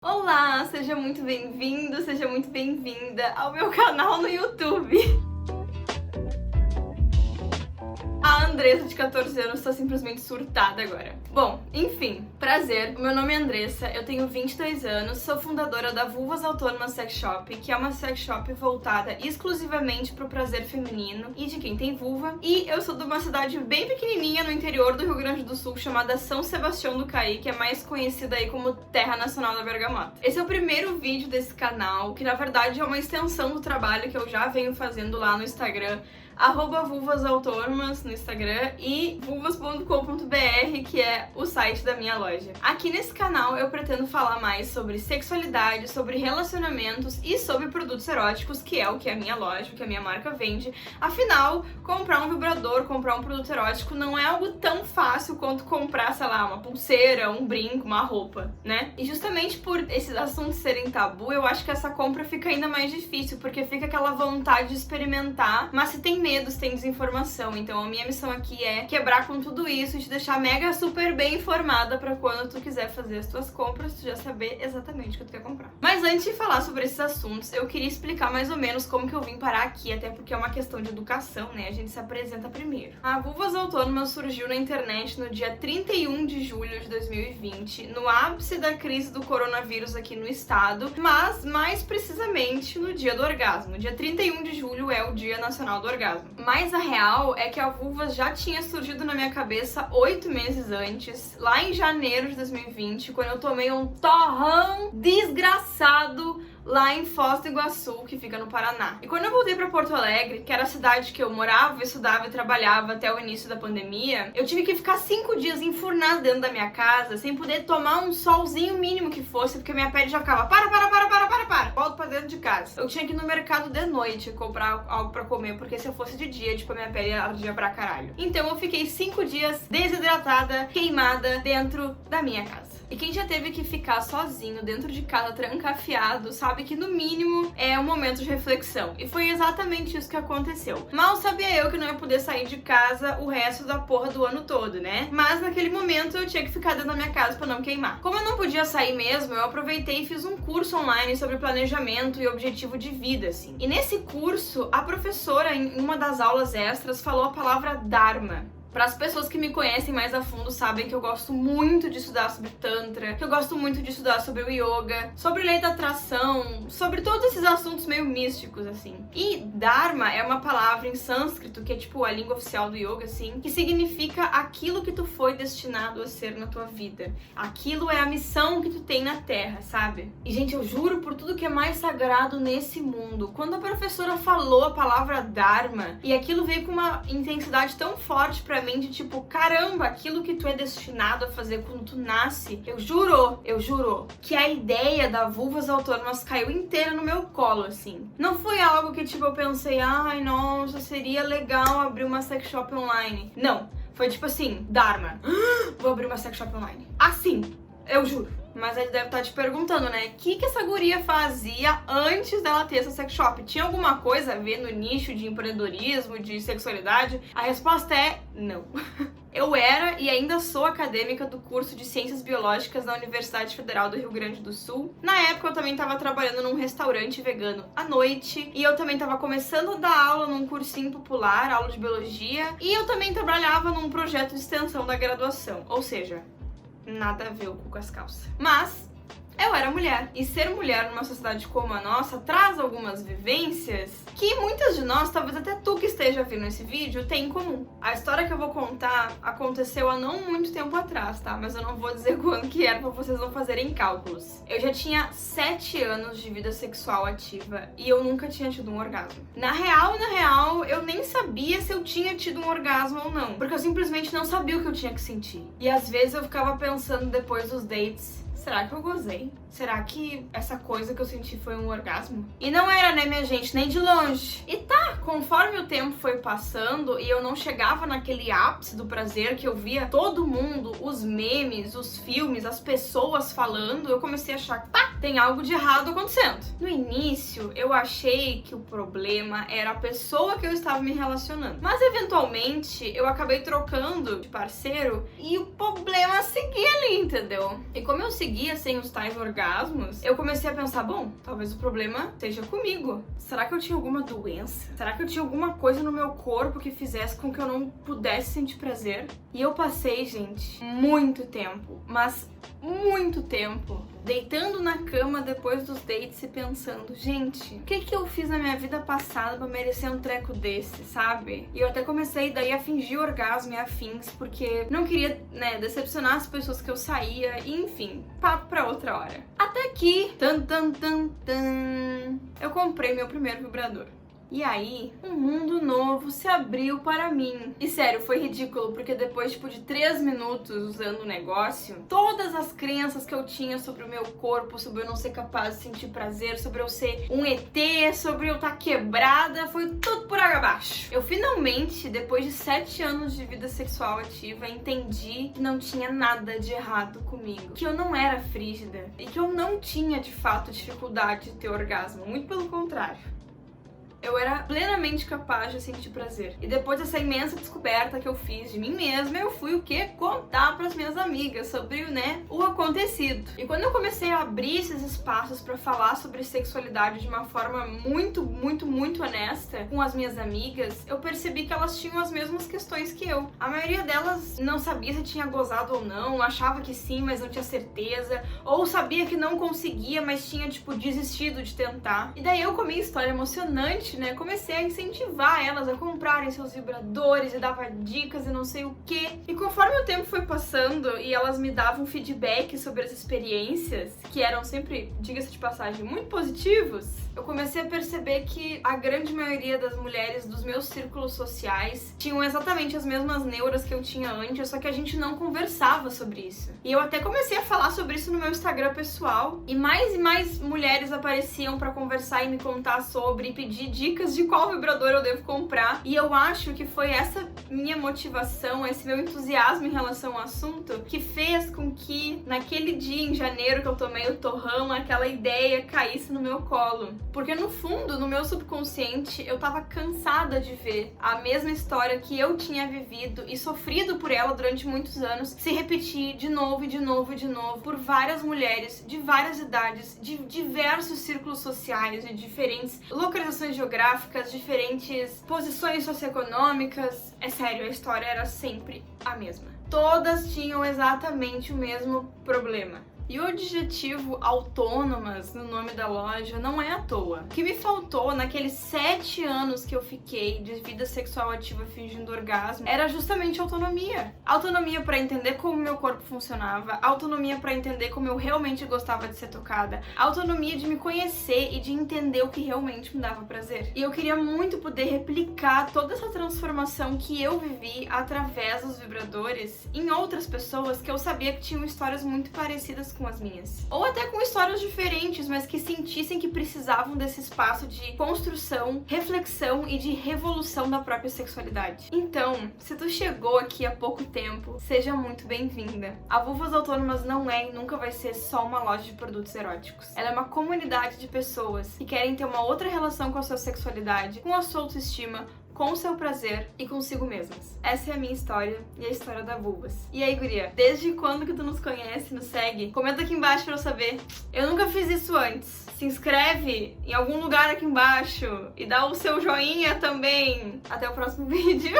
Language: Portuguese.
Olá, seja muito bem-vindo, seja muito bem-vinda ao meu canal no YouTube. A Andressa, de 14 anos, tá simplesmente surtada agora. Bom, enfim, prazer, o meu nome é Andressa, eu tenho 22 anos, sou fundadora da Vulvas Autônomas Sex Shop, que é uma sex shop voltada exclusivamente pro prazer feminino e de quem tem vulva. E eu sou de uma cidade bem pequenininha no interior do Rio Grande do Sul, chamada São Sebastião do Caí, que é mais conhecida aí como Terra Nacional da Bergamota. Esse é o primeiro vídeo desse canal, que na verdade é uma extensão do trabalho que eu já venho fazendo lá no Instagram, @vulvasautônomas no Instagram e vulvas.com.br, que é o site da minha loja. Aqui nesse canal eu pretendo falar mais sobre sexualidade, sobre relacionamentos e sobre produtos eróticos, que é o que a minha loja, o que a minha marca vende. Afinal, comprar um vibrador, comprar um produto erótico não é algo tão fácil quanto comprar, sei lá, uma pulseira, um brinco, uma roupa, né? E justamente por esses assuntos serem tabu, eu acho que essa compra fica ainda mais difícil, porque fica aquela vontade de experimentar, mas se tem medo, se tem desinformação. Então a minha missão aqui é quebrar com tudo isso e te deixar mega super bem informada pra quando tu quiser fazer as tuas compras, tu já saber exatamente o que tu quer comprar. Mas antes de falar sobre esses assuntos, eu queria explicar mais ou menos como que eu vim parar aqui, até porque é uma questão de educação, né? A gente se apresenta primeiro. A Vulvas Autônomas surgiu na internet no dia 31 de julho de 2020, no ápice da crise do coronavírus aqui no estado, mas mais precisamente no dia do orgasmo. Dia 31 de julho é o Dia Nacional do Orgasmo. Mas a real é que a Vulvas já tinha surgido na minha cabeça 8 meses antes, lá em janeiro de 2020, quando eu tomei um torrão desgraçado lá em Foz do Iguaçu, que fica no Paraná. E quando eu voltei pra Porto Alegre, que era a cidade que eu morava, estudava e trabalhava até o início da pandemia, eu tive que ficar 5 dias enfurnada dentro da minha casa, sem poder tomar um solzinho mínimo que fosse, porque minha pele já ficava volto pra dentro de casa. Eu tinha que ir no mercado de noite comprar algo pra comer, porque se eu fosse de dia, tipo, a minha pele ardia pra caralho. Então eu fiquei 5 dias desidratada, queimada, dentro da minha casa. E quem já teve que ficar sozinho dentro de casa, trancafiado, sabe que no mínimo é um momento de reflexão. E foi exatamente isso que aconteceu. Mal sabia eu que não ia poder sair de casa o resto da porra do ano todo, né? Mas naquele momento eu tinha que ficar dentro da minha casa pra não queimar. Como eu não podia sair mesmo, eu aproveitei e fiz um curso online sobre planejamento e objetivo de vida, assim. E nesse curso, a professora, em uma das aulas extras, falou a palavra Dharma. Para as pessoas que me conhecem mais a fundo sabem que eu gosto muito de estudar sobre Tantra, que eu gosto muito de estudar sobre o Yoga, sobre lei da atração, sobre todos esses assuntos meio místicos, assim. E Dharma é uma palavra em sânscrito, que é tipo a língua oficial do Yoga, assim, que significa aquilo que tu foi destinado a ser na tua vida. Aquilo é a missão que tu tem na Terra, sabe? E, gente, eu juro por tudo que é mais sagrado nesse mundo, quando a professora falou a palavra Dharma, e aquilo veio com uma intensidade tão forte pra mim, de tipo, caramba, aquilo que tu é destinado a fazer quando tu nasce, eu juro que a ideia da Vulvas Autônomas caiu inteira no meu colo, assim. Não foi algo que, tipo, eu pensei, ai, nossa, seria legal abrir uma sex shop online. Não, foi tipo assim, Dharma, vou abrir uma sex shop online. Assim, eu juro. Mas aí deve estar te perguntando, né? O que essa guria fazia antes dela ter essa sex shop? Tinha alguma coisa a ver no nicho de empreendedorismo, de sexualidade? A resposta é não. Eu era e ainda sou acadêmica do curso de Ciências Biológicas da Universidade Federal do Rio Grande do Sul. Na época eu também estava trabalhando num restaurante vegano à noite, e eu também estava começando a dar aula num cursinho popular, aula de biologia, e eu também trabalhava num projeto de extensão da graduação, ou seja, nada a ver o cu com as calças. Mas eu era mulher, e ser mulher numa sociedade como a nossa traz algumas vivências que muitas de nós, talvez até tu que esteja vendo esse vídeo, tem em comum. A história que eu vou contar aconteceu há não muito tempo atrás, tá? Mas eu não vou dizer quando que era pra vocês não fazerem cálculos. Eu já tinha 7 anos de vida sexual ativa e eu nunca tinha tido um orgasmo. Na real, eu nem sabia se eu tinha tido um orgasmo ou não, porque eu simplesmente não sabia o que eu tinha que sentir. E às vezes eu ficava pensando depois dos dates, será que eu gozei? Será que essa coisa que eu senti foi um orgasmo? E não era, né, minha gente? Nem de longe. E tá, conforme o tempo foi passando e eu não chegava naquele ápice do prazer que eu via todo mundo, os memes, os filmes, as pessoas falando, eu comecei a achar que tá, tem algo de errado acontecendo. No início, eu achei que o problema era a pessoa que eu estava me relacionando. Mas, eventualmente, eu acabei trocando de parceiro e o problema seguia ali, entendeu? E como eu segui conseguia sem os tais orgasmos, eu comecei a pensar, bom, talvez o problema seja comigo. Será que eu tinha alguma doença? Será que eu tinha alguma coisa no meu corpo que fizesse com que eu não pudesse sentir prazer? E eu passei, gente, muito tempo, mas muito tempo, deitando na cama depois dos dates e pensando, gente, o que eu fiz na minha vida passada pra merecer um treco desse, sabe? E eu até comecei daí a fingir orgasmo e afins, porque não queria, né, decepcionar as pessoas que eu saía, e enfim, papo pra outra hora. Até que, eu comprei meu primeiro vibrador. E aí, um mundo novo se abriu para mim. E sério, foi ridículo, porque depois, tipo, de 3 minutos usando o negócio, todas as crenças que eu tinha sobre o meu corpo, sobre eu não ser capaz de sentir prazer, sobre eu ser um ET, sobre eu estar quebrada, foi tudo por água abaixo. Eu finalmente, depois de 7 anos de vida sexual ativa, entendi que não tinha nada de errado comigo. Que eu não era frígida. E que eu não tinha, de fato, dificuldade de ter orgasmo. Muito pelo contrário. Eu era plenamente capaz de sentir prazer. E depois dessa imensa descoberta que eu fiz de mim mesma, eu fui o quê? Contar pras minhas amigas sobre, né, o acontecido. E quando eu comecei a abrir esses espaços pra falar sobre sexualidade de uma forma muito honesta com as minhas amigas, eu percebi que elas tinham as mesmas questões que eu. A maioria delas não sabia se tinha gozado ou não, achava que sim, mas não tinha certeza, ou sabia que não conseguia, mas tinha, tipo, desistido de tentar. E daí eu, com a minha história emocionante, né, comecei a incentivar elas a comprarem seus vibradores e dava dicas e não sei o que. E conforme o tempo foi passando e elas me davam feedback sobre as experiências, que eram sempre, diga-se de passagem, muito positivos, eu comecei a perceber que a grande maioria das mulheres dos meus círculos sociais tinham exatamente as mesmas neuras que eu tinha antes, só que a gente não conversava sobre isso. E eu até comecei a falar sobre isso no meu Instagram pessoal, e mais mulheres apareciam pra conversar e me contar sobre, e pedir dicas de qual vibrador eu devo comprar. E eu acho que foi essa minha motivação, esse meu entusiasmo em relação ao assunto, que fez com que naquele dia em janeiro que eu tomei o torrão, aquela ideia caísse no meu colo. Porque no fundo, no meu subconsciente, eu tava cansada de ver a mesma história que eu tinha vivido e sofrido por ela durante muitos anos se repetir de novo e de novo e de novo por várias mulheres de várias idades, de diversos círculos sociais, de diferentes localizações geográficas, diferentes posições socioeconômicas. É sério, a história era sempre a mesma. Todas tinham exatamente o mesmo problema. E o adjetivo autônomas no nome da loja não é à toa. O que me faltou naqueles 7 anos que eu fiquei de vida sexual ativa fingindo orgasmo era justamente autonomia. Autonomia para entender como meu corpo funcionava, autonomia para entender como eu realmente gostava de ser tocada, autonomia de me conhecer e de entender o que realmente me dava prazer. E eu queria muito poder replicar toda essa transformação que eu vivi através dos vibradores em outras pessoas que eu sabia que tinham histórias muito parecidas com as minhas. Ou até com histórias diferentes, mas que sentissem que precisavam desse espaço de construção, reflexão e de revolução da própria sexualidade. Então, se tu chegou aqui há pouco tempo, seja muito bem-vinda. A Vulvas Autônomas não é e nunca vai ser só uma loja de produtos eróticos. Ela é uma comunidade de pessoas que querem ter uma outra relação com a sua sexualidade, com a sua autoestima, com o seu prazer e consigo mesmas. Essa é a minha história e a história da Vulvas. E aí, guria, desde quando que tu nos conhece, nos segue? Comenta aqui embaixo pra eu saber. Eu nunca fiz isso antes. Se inscreve em algum lugar aqui embaixo e dá o seu joinha também. Até o próximo vídeo.